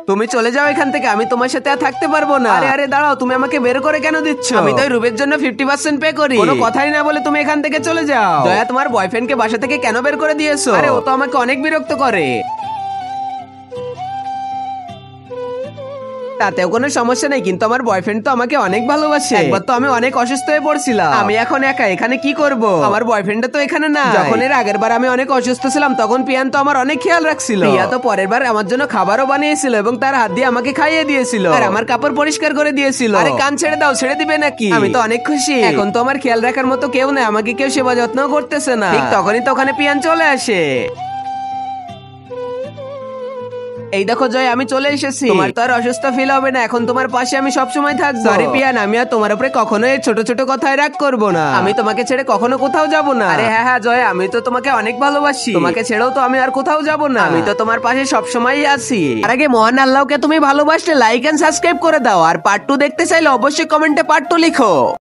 তুমি চলে যাও এখান থেকে, আমি তোমার সাথে আর থাকতে পারবো না। আরে আরে দাঁড়াও, তুমি আমাকে বের করে কেন দিচ্ছ? আমি তো রুমের জন্য 50% পে করি। কোনো কথাই না বলে তুমি এখান থেকে চলে যাও। দয়া, তোমার বয়ফ্রেন্ডকে বাসা থেকে কেন বের করে দিয়েছো? আরে ও তো আমাকে অনেক বিরক্ত করে। তাতেও কোনো সমস্যা নেই, কিন্তু আমার বয়ফ্রেন্ড তো আমাকে অনেক ভালোবাসে। একবার তো আমি অনেক অসুস্থ হয়ে পড়ছিলাম, আমি এখন একা এখানে কি করব? আমার বয়ফ্রেন্ড তো এখানে না। যখন এর আগের বার আমি অনেক অসুস্থ ছিলাম তখন পিয়ান তো আমার অনেক খেয়াল রাখছিল। প্রিয়া তো পরের বার আমার জন্য খাবারও বানিয়েছিল এবং তার হাত দিয়ে আমাকে খাইয়ে দিয়েছিল আর আমার কাপড় পরিষ্কার করে দিয়েছিল। আরে কান ছেড়ে দাও, ছেড়ে দিবে নাকি? আমি তো অনেক খুশি, এখন তো আমার খেয়াল রাখার মতো কেউ নেই, আমাকে কেউ সেবা যত্ন করতেছে না। ঠিক তখনই তো ওখানে পিয়ান চলে আসে। এই দেখো জয়, আমি চলে এসেছি। তোমার তো আর অসুস্থ ফিল হবে না, এখন তোমার পাশে আমি সবসময় থাকবো। সরি পিয়ান, আমি আর তোমার উপরে কখনো এই ছোট ছোট কথায় রাগ করবো না। আমি তোমাকে ছেড়ে কখনো কোথাও যাব না। আরে হ্যাঁ হ্যাঁ জয়, আমি তো তোমাকে অনেক ভালোবাসি, তোমাকে ছেড়েও তো আমি আর কোথাও যাব না। আমি তো তোমার পাশে সবসময়ই আছি। আর আগে মহান আল্লাহকে তুমি ভালোবাসলে লাইক এন্ড সাবস্ক্রাইব করে দাও, আর পার্ট 2 দেখতে চাইলে অবশ্যই কমেন্টে পার্ট 2 লিখো।